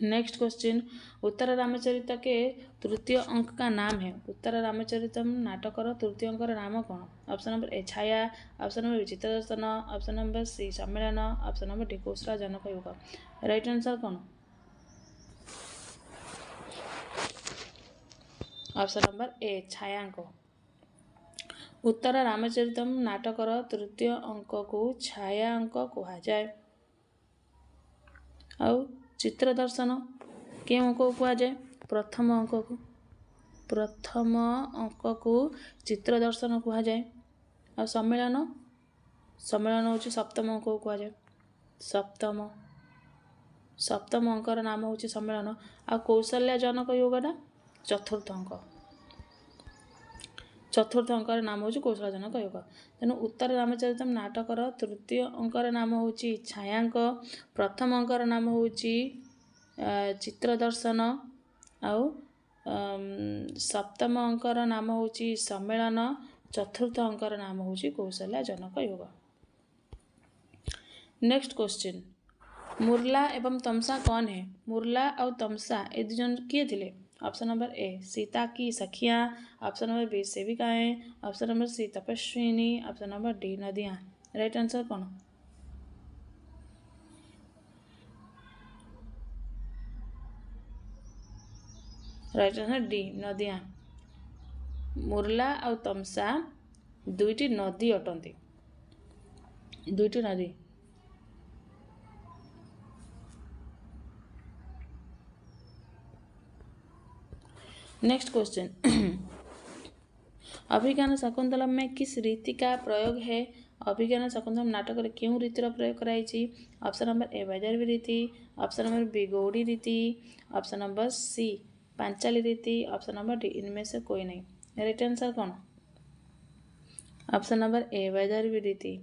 नेक्स्ट क्वेश्चन उत्तर रामचरित के तृतीय अंक का नाम है। उत्तर रामचरितम नाटकर तृतीय अंक नाम कौन। ऑप्शन नंबर ए छाया, ऑप्शन नंबर बी चित्रदर्शन, ऑप्शन नंबर सी सम्मेलन, ऑप्शन नंबर डी कौशला जनक युग। राइट आंसर कौन। ऑप्शन नंबर ए छायांक। उत्तर रामचरितम नाटकर तृतीय अंक को छाया अंक कहा जाए। आउ चित्रदर्शन के अंक को कहा जाए प्रथम अंक को। प्रथम अंक को चित्रदर्शन कहा जाए। आ सम्मेलन सम्मेलन हूँ सप्तम अंक को कहा जाए। सप्तम सप्तम अंकर नाम हूँ सम्मेलन। आ कौशल्या जनक योगटा चतुर्थ अंक। चतुर्थ अंकर नाम हूँ कौशलजनक योग। तेणु उत्तर रामचरितम नाटकर तृतीय अंकर नाम हूँ छायांक। प्रथम अंकर नाम हूँ चित्रदर्शन। आउ सप्तम अंकर नाम हूँ सम्मेलन। चतुर्थ अंकर नाम हूँ कौशल्या जनक योग। नेक्स्ट क्वेश्चन मुरला एवं तमसा कौन है। मुरला और तमसा ये दुजन किए थे। ऑप्शन नंबर ए सीता की सखियाँ, ऑप्शन नंबर बी सेविकाएं, ऑप्शन नंबर सी तपस्विनी, ऑप्शन नंबर डी नदियाँ। राइट आंसर कौन। राइट आंसर डी नदियाँ। मुरला और तमसा दुईटी नदी अटंती। दुईटी नदी। नेक्स्ट क्वेश्चन अभिज्ञान शकुंतलम में किस रीति का प्रयोग है। अभिज्ञान शकुंतलम नाटक में क्यों रीतिर प्रयोग कराई। ऑप्शन नंबर ए वैदर्भी रीति, ऑप्शन नंबर बी गौड़ी रीति, ऑप्शन नंबर सी पांचाली रीति, ऑप्शन नंबर डी इनमें से कोई नहीं। राइट आंसर कौन। ऑप्शन नंबर ए वैदर्भी रीति।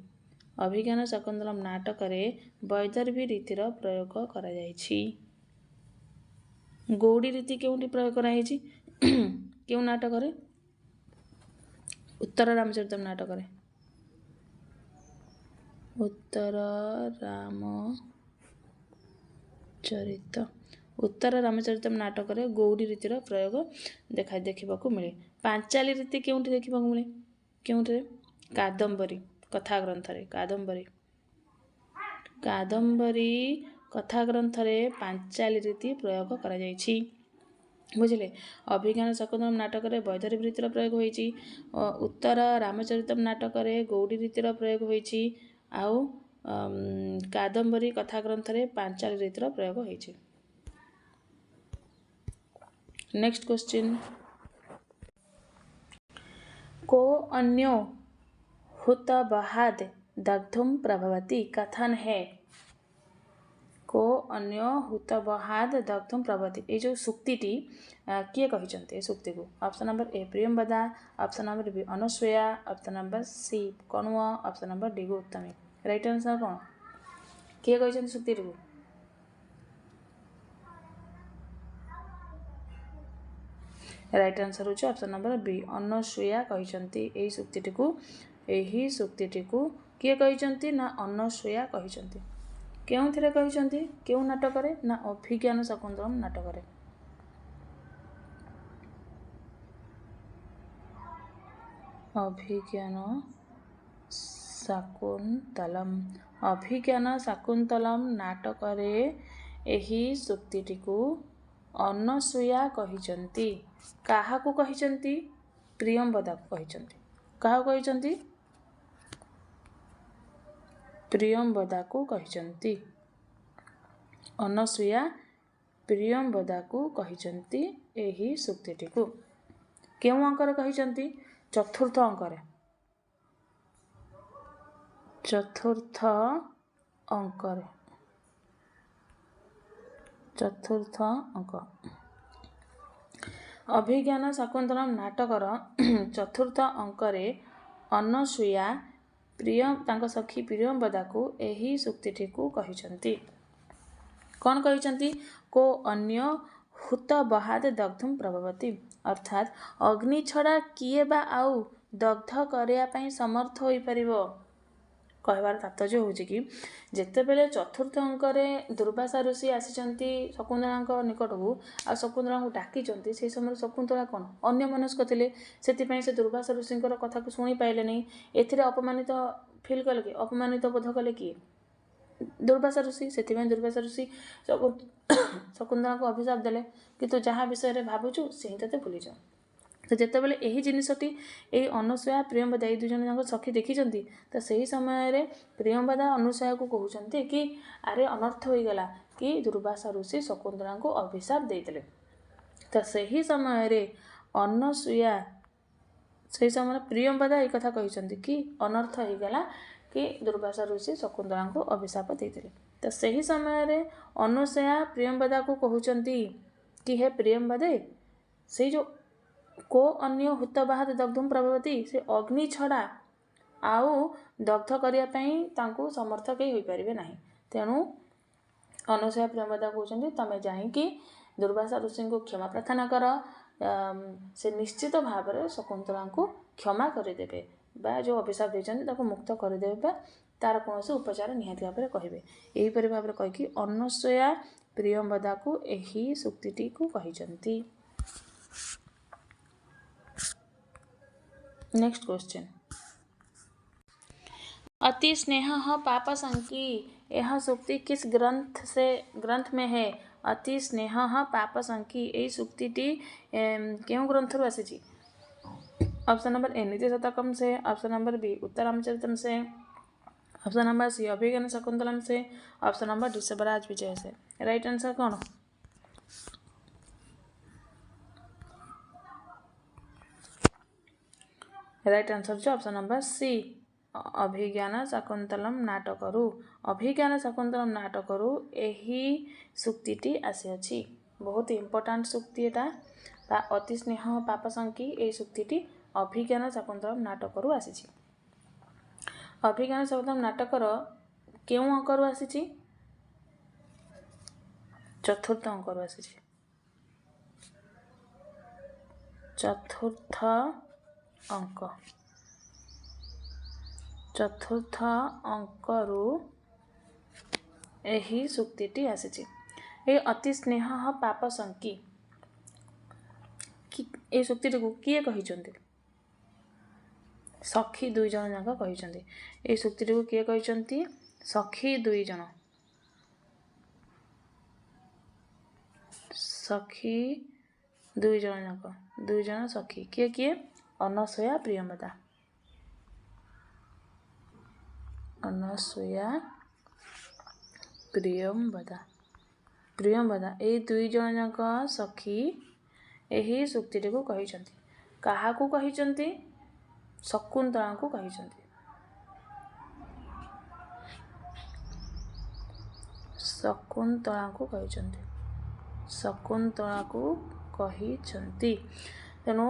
अभिज्ञान शकुंतलम नाटक में वैदर्भी रीतिर प्रयोग करा जायछि। गौड़ी रीति क्योंटी प्रयोग कराई क्यों नाटक रे। उत्तर रामचरितम नाटक रे। उत्तर रामचरितम नाटक रे गौड़ी रीतिर प्रयोग देखा मिले। पांचाली रीति क्योंटी देखा मिले क्योंटे कादम्बरी कथा ग्रंथ रे। कादम्बरी कथा ग्रंथ रे पांचाली रीति प्रयोग करा जायछि। बुझिले। अभिज्ञान शकुंतलम नाटक में वैदर्भी रीतिर प्रयोग होइछि। उत्तर रामचरितम नाटक में गौड़ी रीतिर प्रयोग होइछि। आउ कादम्बरी कथा ग्रंथ में पांचाली रीतिर प्रयोग होइछि। नेक्स्ट क्वेश्चन को अन्यो हुतबहाद दग्धुम प्रभवती कथन है। को अन्य हुतबहाद दग्धुम प्रभवती ये जो सुक्तिटी किए कहिचंते सुक्ति को। Option number A Priyamvada, option number B Anasuya, option number C Kanva, option number D Gautami. Right answer कौन किए कहिचंते सुक्ति को। राइट आंसर होची ऑप्शन नंबर बी अनसुया कहिचंती। एही सुक्तिटी को किए कहिचंती ना अनसुया कहिचंती। क्यों थिरे कहिचंती क्यों नाटक रे ना अभिज्ञान शकुंतलम नाटक रे। अभिज्ञान शाकुंतलम नाटक रे एही सुक्तिटी को अनसुया कहिचंती। काहाकू कहिचंती प्रियंवदा को कहिचंती। काहा कहिचंती प्रियंवदा को कहिचंती। अनसुया ପ୍ରିୟମ୍ବଦାକୁ କହିଛନ୍ତି ଏହି ସୂକ୍ତିଟିକୁ। କେଉଁ ଅଙ୍କରେ କହିଛନ୍ତି? ଚତୁର୍ଥ ଅଙ୍କରେ। ଚତୁର୍ଥ ଅଙ୍କରେ। ଚତୁର୍ଥ ଅଙ୍କ। ଅଭିଜ୍ଞାନ ଶାକୁନ୍ତଳମ୍ ନାଟକର ଚତୁର୍ଥ ଅଙ୍କରେ ଅନସୂୟା ତାଙ୍କ ସଖୀ ପ୍ରିୟମ୍ବଦାକୁ ଏହି ସୂକ୍ତିଟିକୁ କହିଛନ୍ତି। କ'ଣ କହିଛନ୍ତି? କୋ ଅନ୍ୟ ହୁତ ବହାଦ ଦଗ୍ଧୁମ୍ ପ୍ରଭବତି, ଅର୍ଥାତ୍ ଅଗ୍ନି ଛଡ଼ା କିଏ ବା ଆଉ ଦଗ୍ଧ କରିବା ପାଇଁ ସମର୍ଥ ହୋଇପାରିବ। କହିବାର ତାତ୍ପର୍ଯ୍ୟ ହେଉଛି କି ଯେତେବେଳେ ଚତୁର୍ଥ ଅଙ୍କରେ ଦୁର୍ବାସା ଋଷି ଆସିଛନ୍ତି ଶକୁନ୍ତଳାଙ୍କ ନିକଟକୁ ଆଉ ଶକୁନ୍ତଳାଙ୍କୁ ଡାକିଛନ୍ତି, ସେହି ସମୟରେ ଶକୁନ୍ତଳା କ'ଣ ଅନ୍ୟମନସ୍କ ଥିଲେ। ସେଥିପାଇଁ ସେ ଦୁର୍ବାସା ଋଷିଙ୍କର କଥାକୁ ଶୁଣି ପାଇଲେନି। ଏଥିରେ ଅପମାନିତ ଫିଲ୍ କଲେ କିଏ? ଅପମାନିତ ବୋଧ କଲେ କିଏ? ଦୁର୍ବାସା ଋଷି। ସେଥିପାଇଁ ଦୁର୍ବାସା ଋଷି ଶକୁନ୍ତଳାଙ୍କୁ ଅଭିଶାପ ଦେଲେ କି ତୁ ଯାହା ବିଷୟରେ ଭାବୁଛୁ ସେ ହିଁ ତତେ ଭୁଲିଯାଉ। ତ ଯେତେବେଳେ ଏହି ଜିନିଷଟି ଏହି ଅନସୂୟା ପ୍ରିୟମ୍ବଦା ଏଇ ଦୁଇ ଜଣ ଯାକ ସଖୀ ଦେଖିଛନ୍ତି, ତ ସେହି ସମୟରେ ପ୍ରିୟମ୍ବଦା ଅନସୂୟାକୁ କହୁଛନ୍ତି କି ଆରେ ଅନର୍ଥ ହୋଇଗଲା କି ଦୁର୍ବାସା ଋଷି ଶକୁନ୍ତଳାଙ୍କୁ ଅଭିଶାପ ଦେଇଥିଲେ। ତ ସେହି ସମୟରେ ଅନସୂୟା ସେହି ସମୟରେ ପ୍ରିୟମ୍ବଦା ଏହି କଥା କହିଛନ୍ତି କି ଅନର୍ଥ ହୋଇଗଲା କି ଦୁର୍ବାସା ଋଷି ଶକୁନ୍ତଳାଙ୍କୁ ଅଭିଶାପ ଦେଇଥିଲେ। ତ ସେହି ସମୟରେ ଅନସୂୟା ପ୍ରିୟମ୍ବଦାକୁ କହୁଛନ୍ତି କି ହେ ପ୍ରିୟମ୍ବଦେ, ସେଇ ଯେଉଁ କୋ ଅନ୍ୟ ହୁତ ବାହାଦ ଦଗ୍ଧୁମ୍ ପ୍ରଭବତି, ସେ ଅଗ୍ନି ଛଡ଼ା ଆଉ ଦଗ୍ଧ କରିବା ପାଇଁ ତାଙ୍କୁ ସମର୍ଥ କେହି ହୋଇପାରିବେ ନାହିଁ। ତେଣୁ ଅନସୂୟା ପ୍ରିୟମ୍ବଦା କହୁଛନ୍ତି ତମେ ଯାଇକି ଦୁର୍ବାସା ଋଷିଙ୍କୁ କ୍ଷମା ପ୍ରାର୍ଥନା କର, ସେ ନିଶ୍ଚିତ ଭାବରେ ଶକୁନ୍ତଳାଙ୍କୁ କ୍ଷମା କରିଦେବେ ବା ଯେଉଁ ଅଭିଶାପ ଦେଇଛନ୍ତି ତାକୁ ମୁକ୍ତ କରିଦେବେ ବା ତା'ର କୌଣସି ଉପଚାର ନିହାତି ଭାବରେ କହିବେ। ଏହିପରି ଭାବରେ କହିକି ଅନସୂୟା ପ୍ରିୟମ୍ବଦାକୁ ଏହି ସୂକ୍ତିଟିକୁ କହିଛନ୍ତି। Next question. अति स्नेह पाप संकी, यह सूक्ति किस ग्रंथ में है? अति स्नेह पाप संकी यही सूक्तिटी क्यों ग्रंथरु आसी? ऑप्शन नंबर ए नीति शतकम से, ऑप्शन नंबर बी उत्तरामचरितम से, ऑप्शन नंबर सी अभिज्ञान शकुंतलम से, ऑप्शन नंबर डी स्वराज विजय से। राइट आंसर कौन? राइट आंसर जो option number C Abhijnana Shakuntalam नाटकरू। अभिज्ञान शाकुंतलम नाटकरू यही सूक्तिटी आसी। बहुत इंपोर्टाट सूक्ति एटा बा अति स्नेह पाप संकी यही सूक्तिटी अभिज्ञान शाकुंतलम नाटकरू आसी। अभिज्ञान शाकुंतलम नाटकर केउं अंकरू आसी? चतुर्थ अंकरू आसी। चतुर्थ अंक। चतुर्थ अंकरू यही सूक्तिटी आसी। ये अति स्नेह पाप संकी ये सूक्ति को किए कहिचंती? सखी दुई जन जाक कहिचंती। ये सूक्ति को किए कहिचंती? सखी दुई जन। सखी दुई जन जाक, दुई जन सखी किए किए? अनसूया प्रियम्बदा। अनसूया प्रियम्बदा ये दुई जन जाक सखी यही सूक्ति को कहिचंती। काहाकू कहिचंती? शकुंतला को कहिचंती। शकुंतला को कहिचंती। शकुंतला को कहिचंती। तेणु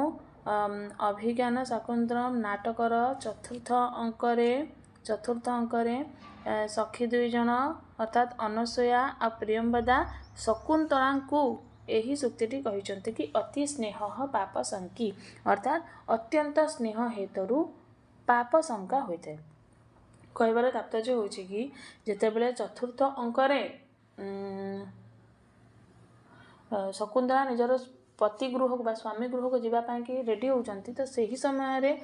अभिज्ञान शाकुंतलम नाटकर चतुर्थ अंकरे सखी दुई जन अर्थात अनसूया और प्रियम्बदा शकुंतला को यही सूक्तिटी कहिचंती कि अति स्नेह पाप संकी अर्थात अत्यंत स्नेह हेतु पाप शंका होता है। कहबार तात्पर्य होछि कि जेतेबेले चतुर्थ अंकरे शकुंतला निजर पति गृह को स्वामी गृह को जीवाई कि रेडी होती, तो सही समय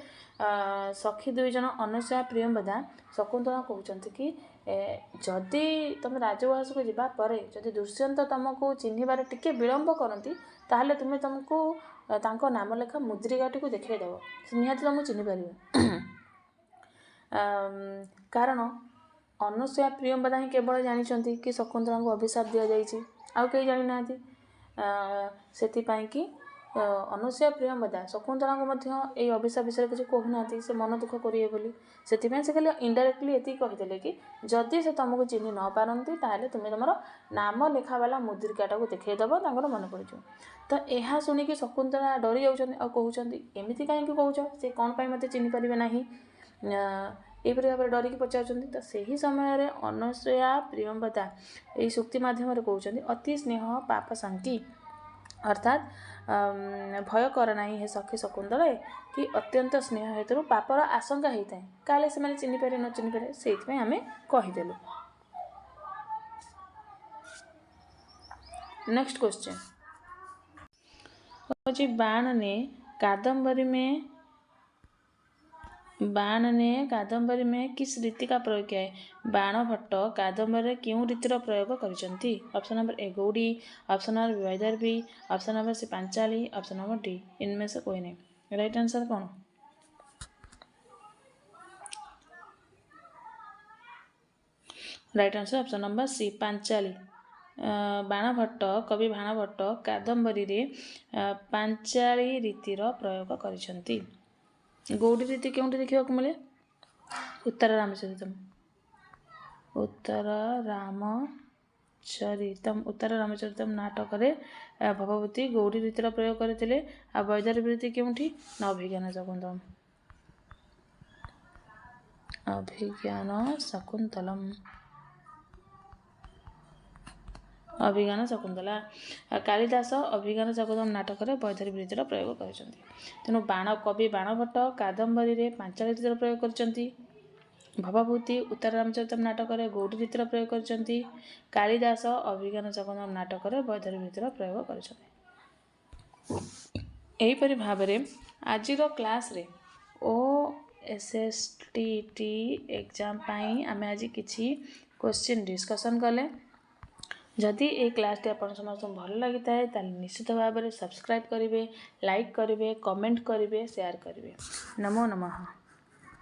सखी दुई जन अनसूया प्रियम्बदा शकुंतला कहते कि जदि तुम राजवास को जीवा परे जदि दुष्यंत तुमको चिन्हबार टिके विलंब करती ताहले तुम्हें तुमको तांको नाम लेखा मुद्रिकाटी को देखईदेव निहाती तुमको चिन्ह पार। कारण अनुसूया प्रियंवदा ही केवल जानी कि शकुंतला को अभिशाप दि जाइए आउ कहीं जानी ना से अनुसूया प्रियंवदा शकुंतला को ये अभिशाप विषय किसी कहूना से मन दुख करेंगे बोली से खाली इनडायरेक्टली ये कहीदेले कि जदि से तुमको चिन्ह न पारती ताहले तुम्हें तुम नाम लेखावाला मुद्रिकाटा को देखईदेव मन पड़ तो यह शुणिकी शकुंतला डरी जाऊँच कहते एमती कहीं कौच से कौन पर मत चिन्ह पारे ना यहपरी भाव में डरिकी पचार तो सही समय अनुसूया प्रियंवदा यही सूक्ति मध्यम कहते अति स्नेह पाप शांति अर्थात भय कर ना हे सखी शकुंतले कि अत्यंत स्नेह हेतु पापर आशंका होता है काले से चिन्ह पारे न चिन्ह पारे से आम कहीदेलु। नेक्स्ट क्वेश्चन हूँ बाण ने कादम्बरी में किस रीति का प्रयोग किया है। बाण भट्ट कादम्बरी क्यों रीतिर प्रयोग करछंती। Option number A Gaudi, option number Vaidarbhi, option number C Panchali, option number D इनमें से कोई नहीं। राइट आंसर कौन। Right answer option number C Panchali. Bana Bhatta कवि बाण भट्ट कादम्बरी रे पांचाली रीतिर प्रयोग करछंती। गौड़ी रीति क्योंटी देखा मिले उत्तर रामचरितम। उत्तर रामचरितम नाटक भवभूति गौड़ी रीतिर प्रयोग करते। आ वैदर्भी रीति क्योंठी ना अभिज्ञान शकुंतलम। अभिज्ञान शकुंतला। कालिदास अभिज्ञान शकुंतलम नाटक वैदर्भी रीतिर प्रयोग करछंती। तेणु कवि बाण भट्ट कादम्बरी रे पांचाली रीतिर प्रयोग करछंती। भवभूति उत्तर रामचरितम नाटक गौड़ी रीतिर प्रयोग करछंती। कालिदास अभिज्ञान शकुंतलम नाटक वैदर्भी रीतिर प्रयोग करछंती। एहीपरि भाव में आज क्लास रे OSSTT एग्जाम पाई आमे आज किछि क्वेश्चन डिस्कशन कले। जदि ये क्लास आप समस्त भल लगी था निश्चित भाव में सब्सक्राइब करेंगे, लाइक करेंगे, कमेंट करेंगे, शेयर करेंगे। नमो नमः।